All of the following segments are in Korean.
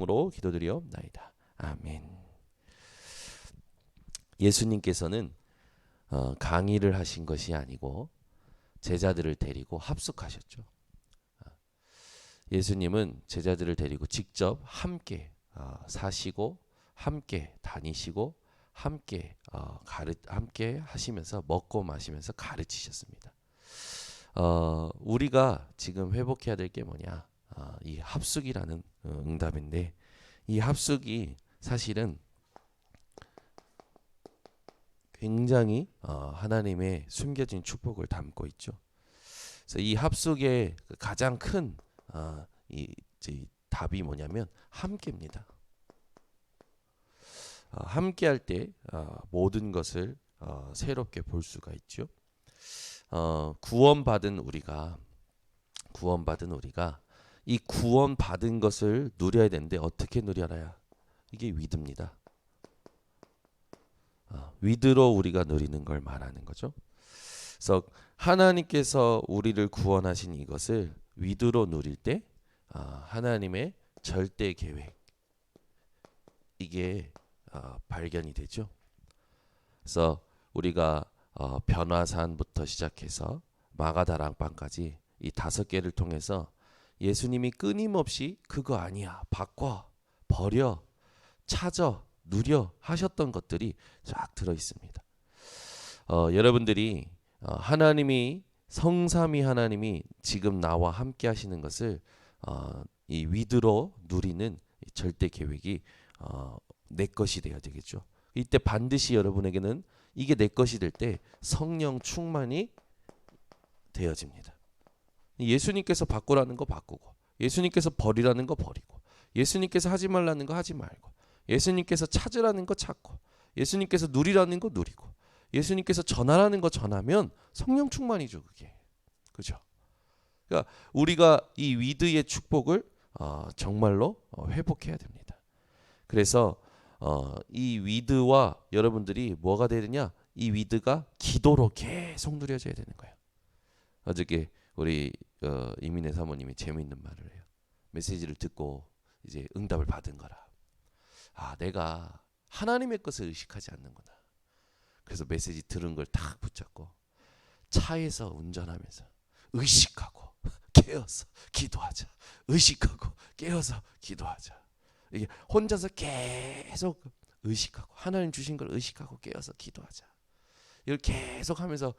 으로 기도드리옵나이다. 아멘. 예수님께서는 강의를 하신 것이 아니고 제자들을 데리고 합숙하셨죠. 예수님은 제자들을 데리고 직접 함께 사시고 함께 다니시고 함께 하시면서 먹고 마시면서 가르치셨습니다. 우리가 지금 회복해야 될 게 뭐냐? 이 합숙이라는 응답인데, 이 합숙이 사실은 굉장히 하나님의 숨겨진 축복을 담고 있죠. 그래서 이 합숙의 가장 큰 답이 뭐냐면 함께입니다. 함께할 때 모든 것을 새롭게 볼 수가 있죠. 구원받은 우리가 이 구원받은 것을 누려야 되는데 어떻게 누려야? 이게 위드입니다. 위드로 우리가 누리는 걸 말하는 거죠. 그래서 하나님께서 우리를 구원하신 이것을 위드로 누릴 때 하나님의 절대 계획 이게 발견이 되죠. 그래서 우리가 변화산부터 시작해서 마가다락방까지 이 5개를 통해서 예수님이 끊임없이 그거 아니야, 바꿔, 버려, 찾아, 누려 하셨던 것들이 쫙 들어 있습니다. 여러분들이 하나님이 성삼위 하나님이 지금 나와 함께 하시는 것을 이 위드로 누리는 절대 계획이 내 것이 되어야 되겠죠. 이때 반드시 여러분에게는 이게 내 것이 될 때 성령 충만이 되어집니다. 예수님께서 바꾸라는 거 바꾸고, 예수님께서 버리라는 거 버리고, 예수님께서 하지 말라는 거 하지 말고, 예수님께서 찾으라는 거 찾고, 예수님께서 누리라는 거 누리고, 예수님께서 전하라는 거 전하면 성령 충만이죠, 그게. 그죠? 그러니까 우리가 이 위드의 축복을 정말로 회복해야 됩니다. 그래서 이 위드와 여러분들이 뭐가 되느냐? 이 위드가 기도로 계속 누려져야 되는 거예요. 어저께 우리 이민혜 사모님이 재미있는 말을 해요. 메시지를 듣고 이제 응답을 받은 거라. 내가 하나님의 것을 의식하지 않는구나. 그래서 메시지 들은 걸 딱 붙잡고 차에서 운전하면서 의식하고 깨어서 기도하자. 의식하고 깨어서 기도하자. 이게 혼자서 계속 의식하고 하나님 주신 걸 의식하고 깨어서 기도하자. 이걸 계속 하면서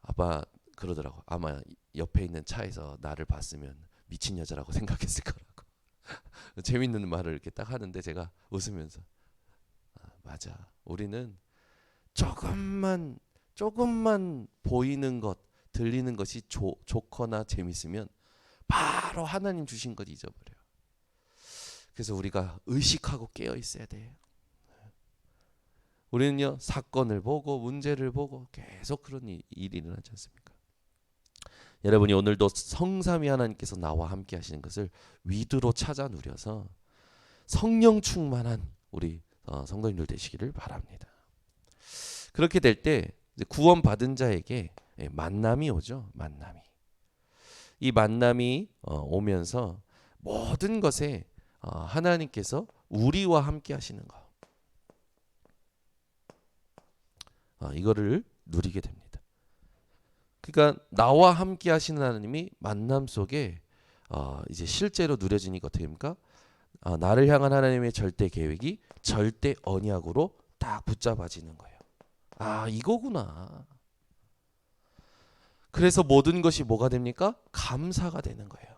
아빠 그러더라고. 아마 옆에 있는 차에서 나를 봤으면 미친 여자라고 생각했을 거라고. 재밌는 말을 이렇게 딱 하는데 제가 웃으면서 맞아. 우리는 조금만 보이는 것, 들리는 것이 좋거나 재밌으면 바로 하나님 주신 것 잊어버려요. 그래서 우리가 의식하고 깨어 있어야 돼요. 우리는요 사건을 보고 문제를 보고 계속 그런 일이 일어나지 않습니까? 여러분이 오늘도 성삼위 하나님께서 나와 함께 하시는 것을 위드로 찾아 누려서 성령 충만한 우리 성도님들 되시기를 바랍니다. 그렇게 될 때 구원받은 자에게 만남이 오죠. 이 만남이 오면서 모든 것에 하나님께서 우리와 함께 하시는 거 이거를 누리게 됩니다. 그러니까 나와 함께 하시는 하나님이 만남 속에 이제 실제로 누려지니까 어떻게 됩니까? 나를 향한 하나님의 절대 계획이 절대 언약으로 딱 붙잡아지는 거예요. 이거구나. 그래서 모든 것이 뭐가 됩니까? 감사가 되는 거예요.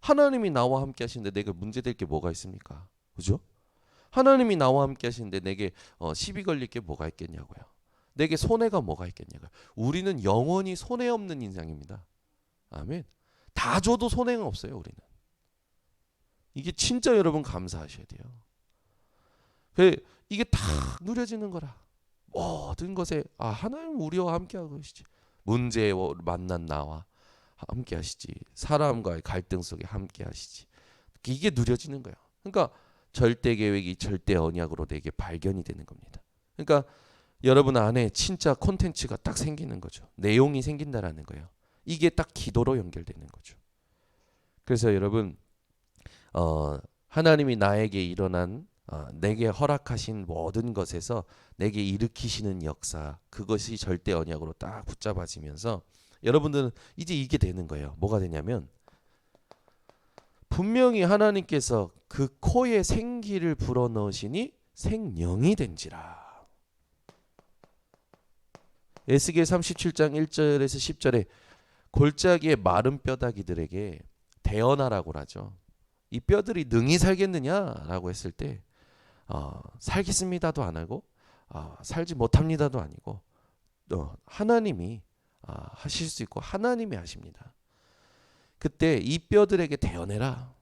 하나님이 나와 함께 하시는데 내가 문제될 게 뭐가 있습니까? 그죠? 하나님이 나와 함께 하시는데 내게 시비 걸릴 게 뭐가 있겠냐고요. 내게 손해가 뭐가 있겠냐고요. 우리는 영원히 손해 없는 인생입니다. 아멘. 다 줘도 손해가 없어요. 우리는. 이게 진짜 여러분 감사하셔야 돼요. 이게 다 누려지는 거라. 모든 것에 하나님 우리와 함께하고 계시지. 문제에 만난 나와 함께 하시지. 사람과의 갈등 속에 함께 하시지. 이게 누려지는 거예요. 그러니까 절대 계획이 절대 언약으로 내게 발견이 되는 겁니다. 그러니까 여러분 안에 진짜 콘텐츠가 딱 생기는 거죠. 내용이 생긴다라는 거예요. 이게 딱 기도로 연결되는 거죠. 그래서 여러분 하나님이 나에게 일어난 내게 허락하신 모든 것에서 내게 일으키시는 역사, 그것이 절대 언약으로 딱 붙잡아지면서 여러분들은 이제 이게 되는 거예요. 뭐가 되냐면 분명히 하나님께서 그 코에 생기를 불어넣으시니 생령이 된지라. 에스겔 37장 1절에서 10절에 골짜기의 마른 뼈다귀들에게 대언하라고 하죠. 이 뼈들이 능히 살겠느냐라고 했을 때 살겠습니다도 안 하고 살지 못합니다도 아니고 하나님이 하실 수 있고 하나님이 하십니다. 그때 이 뼈들에게 대언해라.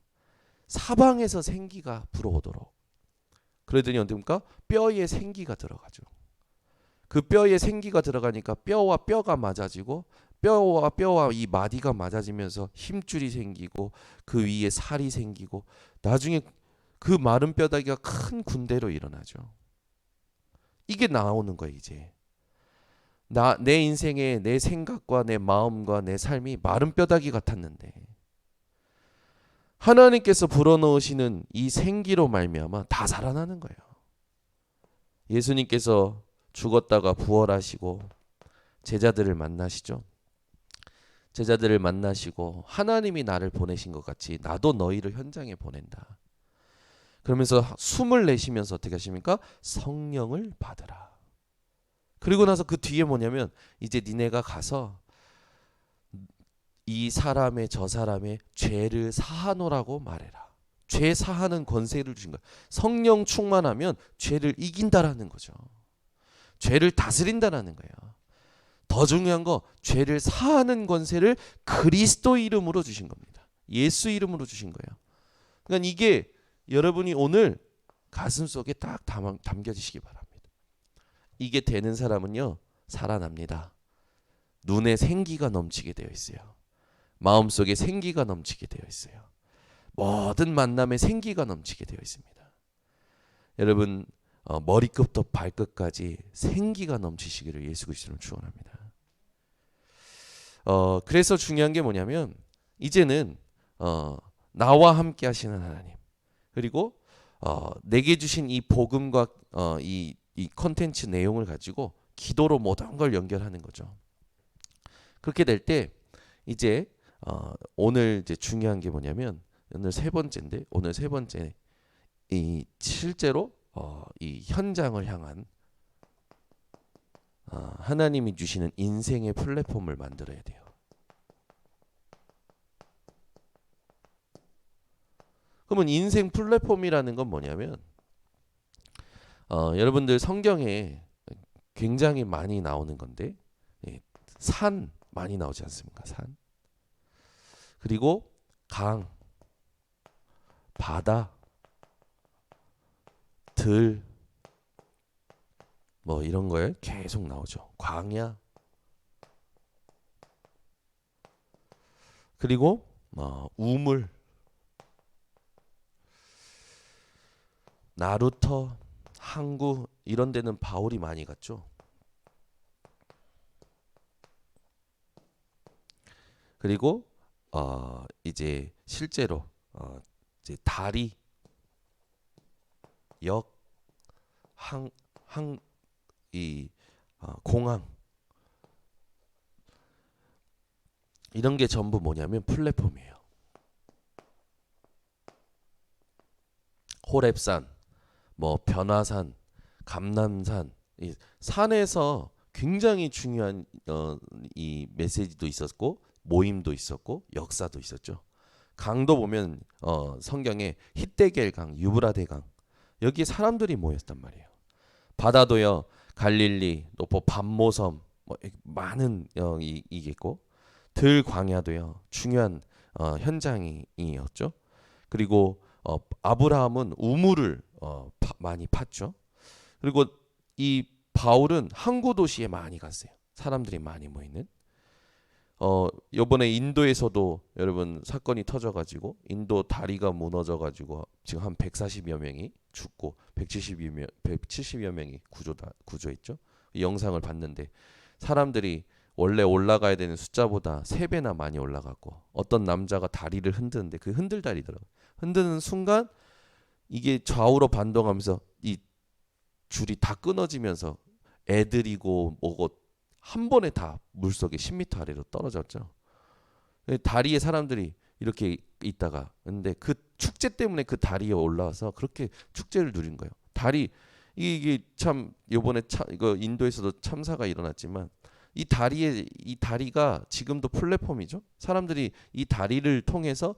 사방에서 생기가 불어오도록. 그러더니 어떻습니까? 뼈에 생기가 들어가죠. 그 뼈에 생기가 들어가니까 뼈와 뼈가 맞아지고 뼈와 뼈와 이 마디가 맞아지면서 힘줄이 생기고 그 위에 살이 생기고 나중에 그 마른 뼈다귀가 큰 군대로 일어나죠. 이게 나오는 거예요. 이제 내 인생에 내 생각과 내 마음과 내 삶이 마른 뼈다귀 같았는데 하나님께서 불어넣으시는 이 생기로 말미암아 다 살아나는 거예요. 예수님께서 죽었다가 부활하시고 제자들을 만나시죠. 제자들을 만나시고 하나님이 나를 보내신 것 같이 나도 너희를 현장에 보낸다. 그러면서 숨을 내쉬면서 어떻게 하십니까? 성령을 받으라. 그리고 나서 그 뒤에 뭐냐면 이제 니네가 가서 이 사람의 저 사람의 죄를 사하노라고 말해라. 죄 사하는 권세를 주신 거예요. 성령 충만하면 죄를 이긴다라는 거죠. 죄를 다스린다라는 거예요. 더 중요한 거 죄를 사하는 권세를 그리스도 이름으로 주신 겁니다. 예수 이름으로 주신 거예요. 그러니까 이게 여러분이 오늘 가슴속에 딱 담겨지시기 바랍니다. 이게 되는 사람은요 살아납니다. 눈에 생기가 넘치게 되어 있어요. 마음속에 생기가 넘치게 되어 있어요. 모든 만남에 생기가 넘치게 되어 있습니다. 여러분 머리끝부터 발끝까지 생기가 넘치시기를 예수 그리스도로 축원합니다. 그래서 중요한 게 뭐냐면 이제는 나와 함께 하시는 하나님 그리고 내게 주신 이 복음과 이 컨텐츠 내용을 가지고 기도로 모든 걸 연결하는 거죠. 그렇게 될 때 이제 오늘 이제 중요한 게 뭐냐면 오늘 세 번째인데 오늘 세 번째 이 실제로 이 현장을 향한 하나님이 주시는 인생의 플랫폼을 만들어야 돼요. 그러면 인생 플랫폼이라는 건 뭐냐면 여러분들 성경에 굉장히 많이 나오는 건데 산 많이 나오지 않습니까? 산 그리고 강, 바다, 들 뭐 이런 거에 계속 나오죠. 광야 그리고 우물 나루터 항구 이런 데는 바울이 많이 갔죠. 그리고 이제 실제로 이제 다리 역 공항 이런 게 전부 뭐냐면 플랫폼이에요. 호렙산, 뭐 변화산, 감람산 이 산에서 굉장히 중요한 이 메시지도 있었고 모임도 있었고 역사도 있었죠. 강도 보면 성경에 히데겔 강, 유브라데 강 여기에 사람들이 모였단 말이에요. 바다도요. 갈릴리, 또 밤모섬 뭐 많은 이게 있고 들 광야도요. 중요한 현장이었죠. 그리고 아브라함은 우물을 많이 팠죠. 그리고 이 바울은 항구 도시에 많이 갔어요. 사람들이 많이 모이는. 요번에 인도에서도 여러분 사건이 터져가지고 인도 다리가 무너져가지고 지금 한 140여 명이 죽고 170여 명이 구조했죠. 이 영상을 봤는데 사람들이 원래 올라가야 되는 숫자보다 3배나 많이 올라갔고 어떤 남자가 다리를 흔드는데 그 흔들다리더라고요. 흔드는 순간 이게 좌우로 반동하면서 이 줄이 다 끊어지면서 애들이고 뭐고 한 번에 다 물속에 10m 아래로 떨어졌죠. 다리에 사람들이 이렇게 있다가 근데 그 축제 때문에 그 다리에 올라와서 그렇게 축제를 누린 거예요. 다리 이게 참 요번에 이거 인도에서도 참사가 일어났지만 이 다리가 지금도 플랫폼이죠. 사람들이 이 다리를 통해서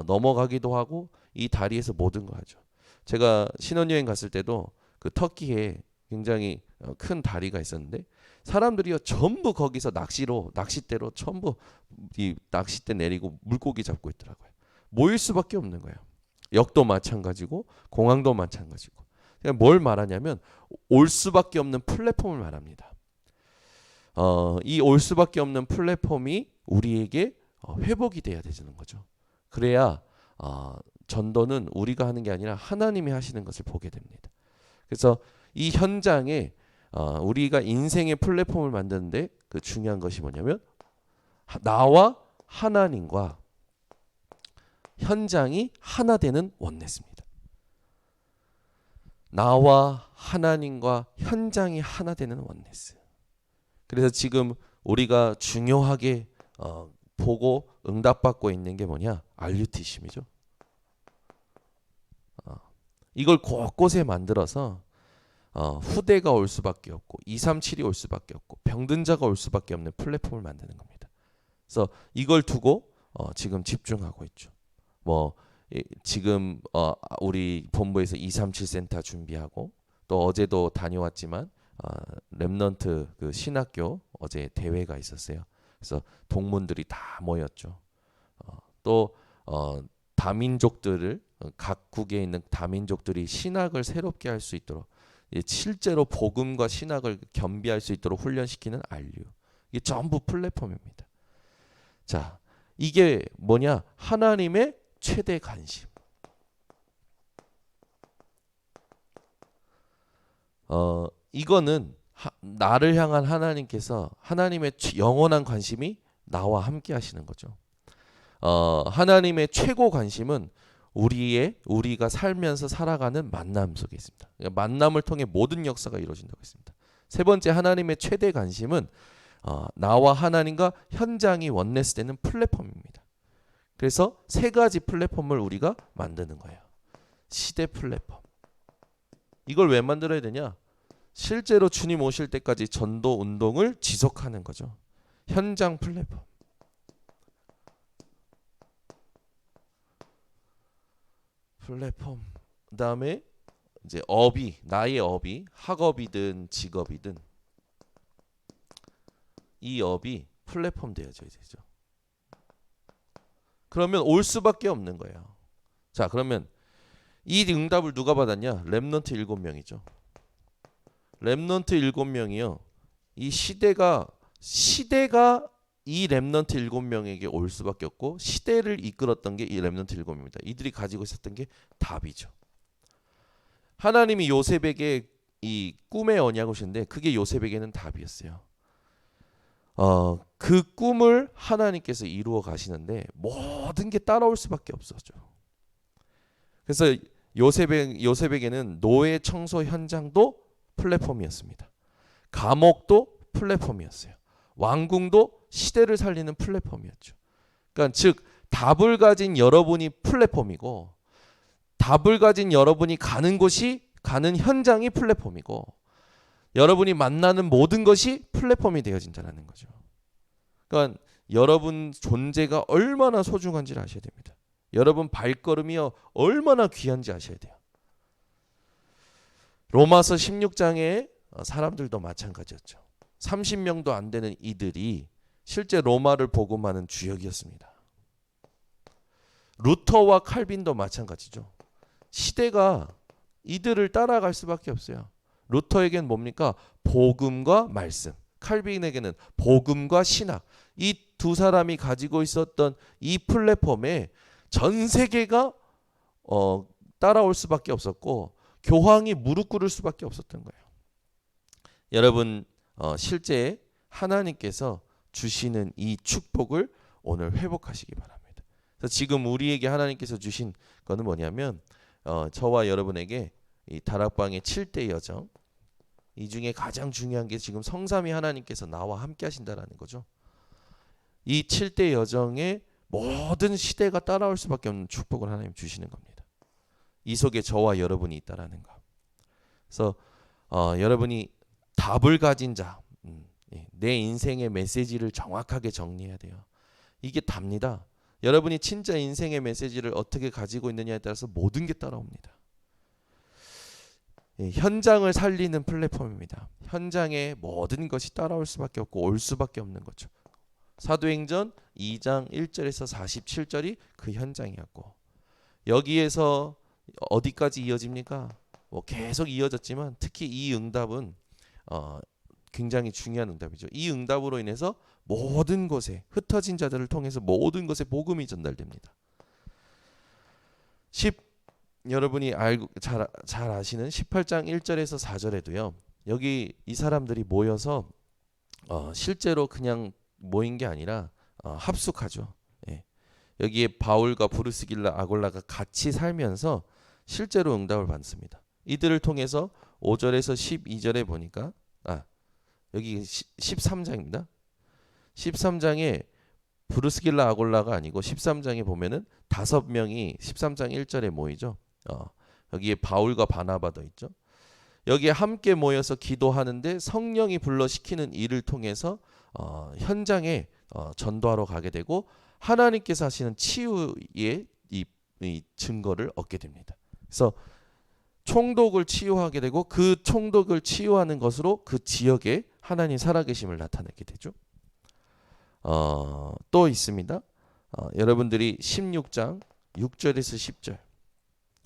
넘어가기도 하고 이 다리에서 모든 거 하죠. 제가 신혼여행 갔을 때도 그 터키에 굉장히 큰 다리가 있었는데 사람들이요 전부 거기서 낚싯대로 전부 이 낚싯대 내리고 물고기 잡고 있더라고요. 모일 수밖에 없는 거예요. 역도 마찬가지고 공항도 마찬가지고. 그냥 뭘 말하냐면 올 수밖에 없는 플랫폼을 말합니다. 이 올 수밖에 없는 플랫폼이 우리에게 회복이 돼야 되는 거죠. 그래야 전도는 우리가 하는 게 아니라 하나님이 하시는 것을 보게 됩니다. 그래서 이 현장에 우리가 인생의 플랫폼을 만드는데 그 중요한 것이 뭐냐면 나와 하나님과 현장이 하나 되는 원네스입니다. 나와 하나님과 현장이 하나 되는 원네스. 그래서 지금 우리가 중요하게 보고 응답받고 있는 게 뭐냐? RUTC이죠. 이걸 곳곳에 만들어서 후대가 올 수밖에 없고 237이 올 수밖에 없고 병든자가 올 수밖에 없는 플랫폼을 만드는 겁니다. 그래서 이걸 두고 지금 집중하고 있죠. 뭐 지금 우리 본부에서 237 센터 준비하고 또 어제도 다녀왔지만 렘넌트 그 신학교 어제 대회가 있었어요. 그래서 동문들이 다 모였죠. 또 다민족들을 각 국에 있는 다민족들이 신학을 새롭게 할 수 있도록 실제로 복음과 신학을 겸비할 수 있도록 훈련시키는 RU. 이게 전부 플랫폼입니다. 자, 이게 뭐냐? 하나님의 최대 관심. 이거는 나를 향한 하나님께서 하나님의 영원한 관심이 나와 함께 하시는 거죠. 하나님의 최고 관심은 우리가 살면서 살아가는 만남 속에 있습니다. 그러니까 만남을 통해 모든 역사가 이루어진다고 했습니다. 세 번째 하나님의 최대 관심은 나와 하나님과 현장이 원네스되는 플랫폼입니다. 그래서 세 가지 플랫폼을 우리가 만드는 거예요. 시대 플랫폼. 이걸 왜 만들어야 되냐? 실제로 주님 오실 때까지 전도 운동을 지속하는 거죠. 현장 플랫폼. 그다음에 이제 나의 업이 학업이든 직업이든 이 업이 플랫폼 되어져야 되죠. 그러면 올 수밖에 없는 거예요. 자, 그러면 이 응답을 누가 받았냐? 렘넌트 7명이죠. 렘넌트 7명이요. 이 시대가 이 렘넌트 7명에게 올 수밖에 없고 시대를 이끌었던 게 이 렘넌트 7명입니다. 이들이 가지고 있었던 게 답이죠. 하나님이 요셉에게 이 꿈의 언약을 주셨는데 그게 요셉에게는 답이었어요. 그 꿈을 하나님께서 이루어 가시는데 모든 게 따라올 수밖에 없었죠. 그래서 요셉에게는 노예 청소 현장도 플랫폼이었습니다. 감옥도 플랫폼이었어요. 왕궁도 시대를 살리는 플랫폼이었죠. 그러니까 즉 답을 가진 여러분이 플랫폼이고 답을 가진 여러분이 가는 현장이 플랫폼이고 여러분이 만나는 모든 것이 플랫폼이 되어진다는 거죠. 그러니까 여러분 존재가 얼마나 소중한지를 아셔야 됩니다. 여러분 발걸음이요 얼마나 귀한지 아셔야 돼요. 로마서 16장의 사람들도 마찬가지였죠. 30명도 안 되는 이들이 실제 로마를 복음하는 주역이었습니다. 루터와 칼빈도 마찬가지죠. 시대가 이들을 따라갈 수밖에 없어요. 루터에게는 뭡니까? 복음과 말씀. 칼빈에게는 복음과 신학. 이 두 사람이 가지고 있었던 이 플랫폼에 전 세계가 따라올 수밖에 없었고 교황이 무릎 꿇을 수밖에 없었던 거예요. 여러분 실제 하나님께서 주시는 이 축복을 오늘 회복하시기 바랍니다. 그래서 지금 우리에게 하나님께서 주신 거는 뭐냐면 저와 여러분에게 이 다락방의 7대 여정, 이 중에 가장 중요한 게 지금 성삼위 하나님께서 나와 함께 하신다라는 거죠. 이 7대 여정에 모든 시대가 따라올 수밖에 없는 축복을 하나님 주시는 겁니다. 이 속에 저와 여러분이 있다라는 거. 그래서 여러분이 답을 가진 자, 내 인생의 메시지를 정확하게 정리해야 돼요. 이게 답니다. 여러분이 진짜 인생의 메시지를 어떻게 가지고 있느냐에 따라서 모든 게 따라옵니다. 현장을 살리는 플랫폼입니다. 현장에 모든 것이 따라올 수밖에 없고 올 수밖에 없는 거죠. 사도행전 2장 1절에서 47절이 그 현장이었고, 여기에서 어디까지 이어집니까? 뭐 계속 이어졌지만 특히 이 응답은 굉장히 중요한 응답이죠. 이 응답으로 인해서 모든 곳에 흩어진 자들을 통해서 모든 곳에 복음이 전달됩니다. 여러분이 알고 잘 아시는 18장 1절에서 4절에도요. 여기 이 사람들이 모여서 실제로 그냥 모인 게 아니라 합숙하죠. 예. 여기에 바울과 브루스길라 아골라가 같이 살면서 실제로 응답을 받습니다. 이들을 통해서 5절에서 12절에 보니까 여기 13장입니다. 13장에 브루스길라 아골라가 아니고 13장에 보면은 5명이 13장 1절에 모이죠. 여기에 바울과 바나바도 있죠. 여기에 함께 모여서 기도하는데 성령이 불러시키는 일을 통해서 현장에 전도하러 가게 되고 하나님께서 하시는 치유의 이 증거를 얻게 됩니다. 그래서 총독을 치유하게 되고 그 총독을 치유하는 것으로 그 지역에 하나님 살아계심을 나타내게 되죠. 또 있습니다. 여러분들이 16장 6절에서 10절,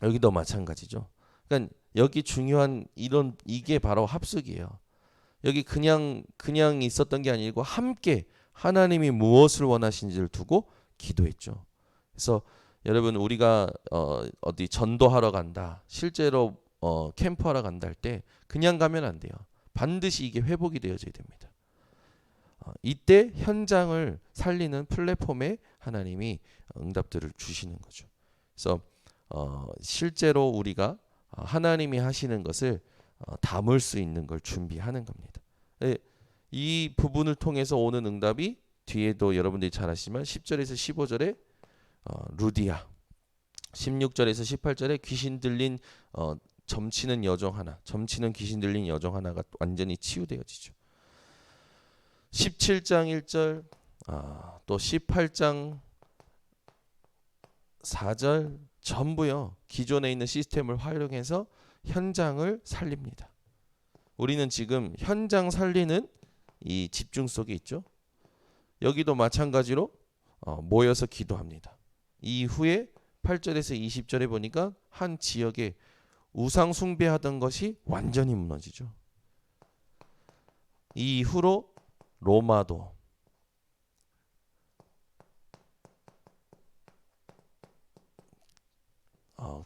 여기도 마찬가지죠. 그러니까 여기 중요한 이게 바로 합숙이에요. 여기 그냥 있었던 게 아니고 함께 하나님이 무엇을 원하시는지를 두고 기도했죠. 그래서 여러분, 우리가 어디 전도하러 간다, 실제로 캠프하러 간다 할 때 그냥 가면 안 돼요. 반드시 이게 회복이 되어져야 됩니다. 이때 현장을 살리는 플랫폼에 하나님이 응답들을 주시는 거죠. 그래서 실제로 우리가 하나님이 하시는 것을 담을 수 있는 걸 준비하는 겁니다. 이 부분을 통해서 오는 응답이 뒤에도 여러분들이 잘 아시지만 10절에서 15절에 루디아, 16절에서 18절에 귀신 들린 점치는 여종 하나, 점치는 귀신 들린 여종 하나가 완전히 치유되어지죠. 17장 1절, 또 18장 4절 전부요. 기존에 있는 시스템을 활용해서 현장을 살립니다. 우리는 지금 현장 살리는 이 집중 속에 있죠. 여기도 마찬가지로 모여서 기도합니다. 이후에 8절에서 20절에 보니까 한 지역에 우상 숭배하던 것이 완전히 무너지죠. 이후로 로마도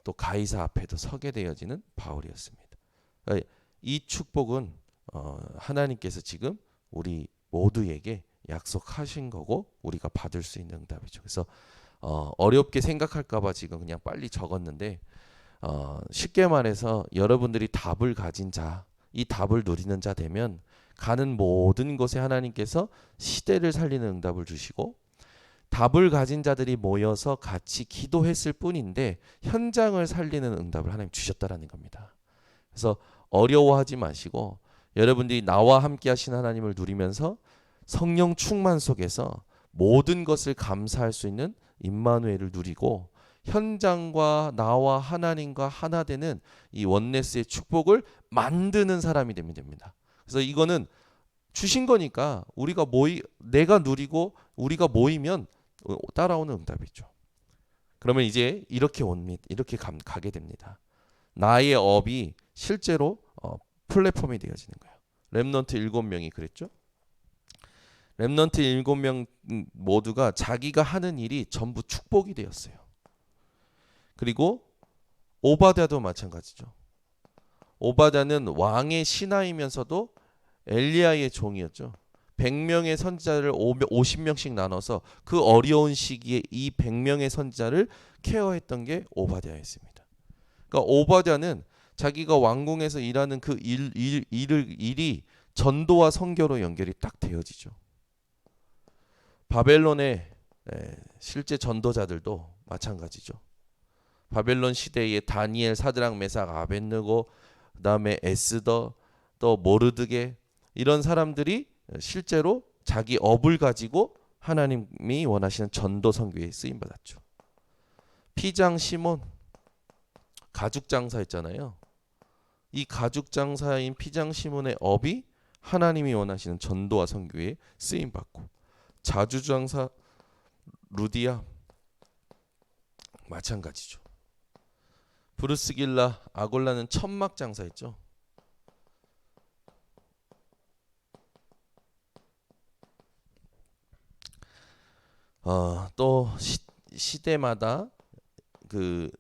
또 가이사 앞에도 서게 되어지는 바울이었습니다. 이 축복은 하나님께서 지금 우리 모두에게 약속하신 거고 우리가 받을 수 있는 응답이죠. 그래서 어렵게 생각할까봐 지금 그냥 빨리 적었는데 쉽게 말해서 여러분들이 답을 가진 자, 이 답을 누리는 자 되면 가는 모든 곳에 하나님께서 시대를 살리는 응답을 주시고 답을 가진 자들이 모여서 같이 기도했을 뿐인데 현장을 살리는 응답을 하나님 주셨다라는 겁니다. 그래서 어려워하지 마시고 여러분들이 나와 함께 하신 하나님을 누리면서 성령 충만 속에서 모든 것을 감사할 수 있는 임마누엘을 누리고 현장과 나와 하나님과 하나 되는 이 원네스의 축복을 만드는 사람이 되면 됩니다. 그래서 이거는 주신 거니까 내가 누리고 우리가 모이면 따라오는 응답이죠. 그러면 이제 이렇게 가게 됩니다. 나의 업이 실제로 플랫폼이 되어지는 거예요. 렘넌트 7명이 그랬죠. 렘넌트 7명 모두가 자기가 하는 일이 전부 축복이 되었어요. 그리고 오바댜도 마찬가지죠. 오바댜는 왕의 신하이면서도 엘리야의 종이었죠. 100명의 선지자를 50명씩 나눠서 그 어려운 시기에 이 100명의 선지자를 케어했던 게 오바댜였습니다. 그러니까 오바댜는 자기가 왕궁에서 일하는 그 일이 전도와 선교로 연결이 딱 되어지죠. 바벨론의 실제 전도자들도 마찬가지죠. 바벨론 시대에 다니엘, 사드락, 메삭, 아벳느고, 그다음에 에스더, 또 모르드게 이런 사람들이 실제로 자기 업을 가지고 하나님이 원하시는 전도 선교에 쓰임 받았죠. 피장 시몬 가죽 장사했잖아요. 이 가죽 장사인 피장 시몬의 업이 하나님이 원하시는 전도와 선교에 쓰임 받고, 자주 장사 루디아 마찬가지죠. 브루스길라 아골라는 천막 장사했죠. 또 시대마다 그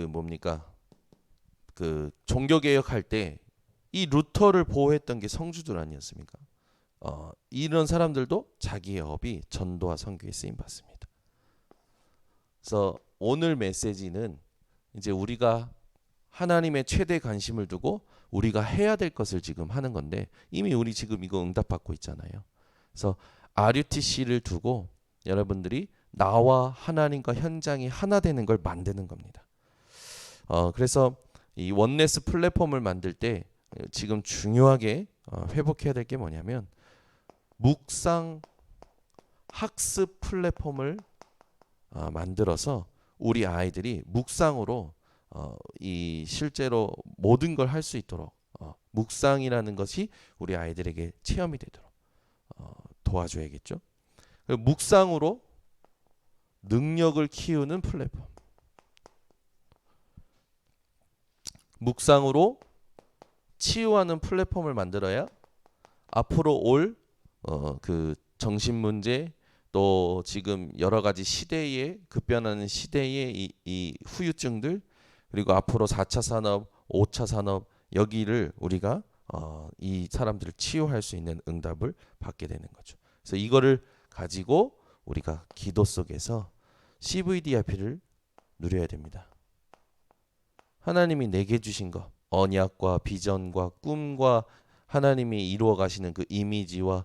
뭡니까? 그 종교 개혁할 때 이 루터를 보호했던 게 성주들 아니었습니까? 이런 사람들도 자기의 업이 전도와 선교에 쓰임 받습니다. 그래서 오늘 메시지는 이제 우리가 하나님의 최대 관심을 두고 우리가 해야 될 것을 지금 하는 건데, 이미 우리 지금 이거 응답받고 있잖아요. 그래서 RUTC를 두고 여러분들이 나와 하나님과 현장이 하나 되는 걸 만드는 겁니다. 그래서 이 원네스 플랫폼을 만들 때 지금 중요하게 회복해야 될 게 뭐냐면, 묵상 학습 플랫폼을 만들어서 우리 아이들이 묵상으로 이 실제로 모든 걸 할 수 있도록 묵상이라는 것이 우리 아이들에게 체험이 되도록 도와줘야겠죠. 묵상으로 능력을 키우는 플랫폼, 묵상으로 치유하는 플랫폼을 만들어야 앞으로 올 그 정신 문제, 또 지금 여러 가지 시대에 급변하는 시대의 이 후유증들, 그리고 앞으로 4차 산업, 5차 산업, 여기를 우리가 이 사람들을 치유할 수 있는 응답을 받게 되는 거죠. 그래서 이거를 가지고 우리가 기도 속에서 CVDIP를 누려야 됩니다. 하나님이 내게 주신 것, 언약과 비전과 꿈과 하나님이 이루어 가시는 그 이미지와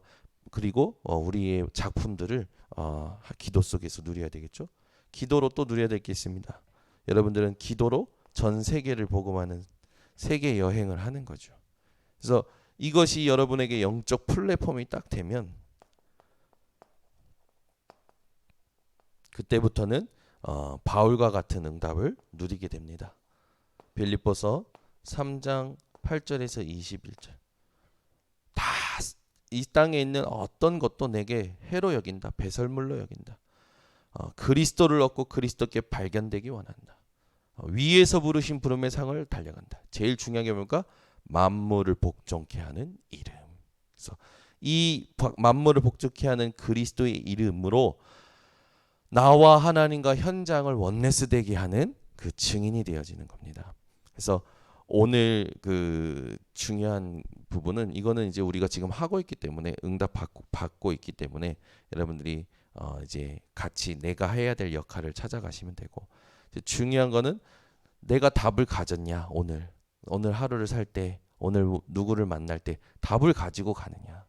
그리고 우리의 작품들을 기도 속에서 누려야 되겠죠. 기도로 또 누려야 될 게 있습니다. 여러분들은 기도로 전 세계를 복음하는 세계 여행을 하는 거죠. 그래서 이것이 여러분에게 영적 플랫폼이 딱 되면 그때부터는 바울과 같은 응답을 누리게 됩니다. 빌립보서 3장 8절에서 21절. 다 이 땅에 있는 어떤 것도 내게 해로 여긴다. 배설물로 여긴다. 그리스도를 얻고 그리스도께 발견되기 원한다. 위에서 부르신 부름의 상을 달려간다. 제일 중요한 게 뭘까? 만물을 복종케 하는 이름. 그래서 이 만물을 복종케 하는 그리스도의 이름으로 나와 하나님과 현장을 원네스 되게 하는 그 증인이 되어지는 겁니다. 그래서 오늘 그 중요한 부분은 이거는 이제 우리가 지금 하고 있기 때문에 응답 받고 있기 때문에 여러분들이 이제 같이 내가 해야 될 역할을 찾아가시면 되고, 이제 중요한 거는 내가 답을 가졌냐, 오늘 하루를 살 때, 오늘 누구를 만날 때 답을 가지고 가느냐.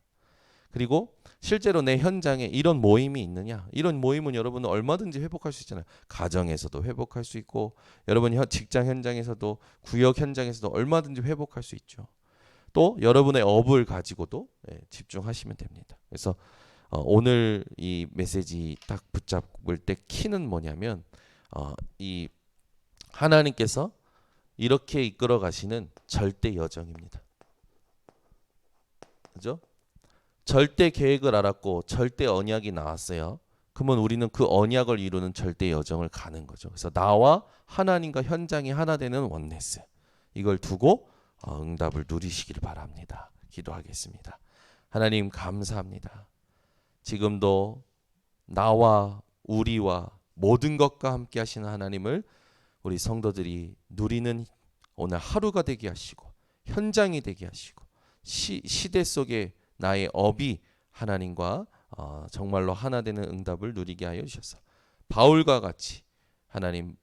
그리고 실제로 내 현장에 이런 모임이 있느냐. 이런 모임은 여러분은 얼마든지 회복할 수 있잖아요. 가정에서도 회복할 수 있고, 여러분 직장 현장에서도, 구역 현장에서도 얼마든지 회복할 수 있죠. 또 여러분의 업을 가지고도 집중하시면 됩니다. 그래서 오늘 이 메시지 딱 붙잡을 때 키는 뭐냐면, 이 하나님께서 이렇게 이끌어 가시는 절대 여정입니다. 그죠? 절대 계획을 알았고 절대 언약이 나왔어요. 그러면 우리는 그 언약을 이루는 절대 여정을 가는 거죠. 그래서 나와 하나님과 현장이 하나 되는 원네스, 이걸 두고 응답을 누리시기를 바랍니다. 기도하겠습니다. 하나님 감사합니다. 지금도 나와 우리와 모든 것과 함께 하시는 하나님을 우리 성도들이 누리는 오늘 하루가 되게 하시고, 현장이 되게 하시고, 시대 속에 나의 업이 하나님과 정말로 하나 되는 응답을 누리게 하여 주셔서 바울과 같이 하나님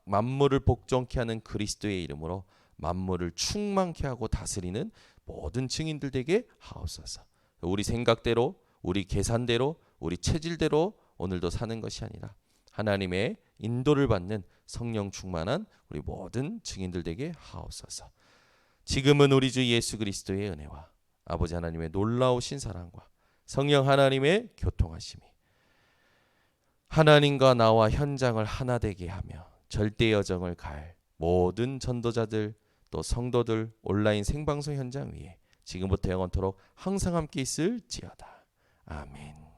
만물을 복종케 하는 그리스도의 이름으로 만물을 충만케 하고 다스리는 모든 증인들 되게 하옵소서. 우리 생각대로, 우리 계산대로, 우리 체질대로 오늘도 사는 것이 아니라 하나님의 인도를 받는 성령 충만한 우리 모든 증인들 되게 하옵소서. 지금은 우리 주 예수 그리스도의 은혜와 아버지 하나님의 놀라우신 사랑과 성령 하나님의 교통하심이 하나님과 나와 현장을 하나 되게 하며 절대 여정을 갈 모든 전도자들 또 성도들 온라인 생방송 현장 위에 지금부터 영원토록 항상 함께 있을지어다. 아멘.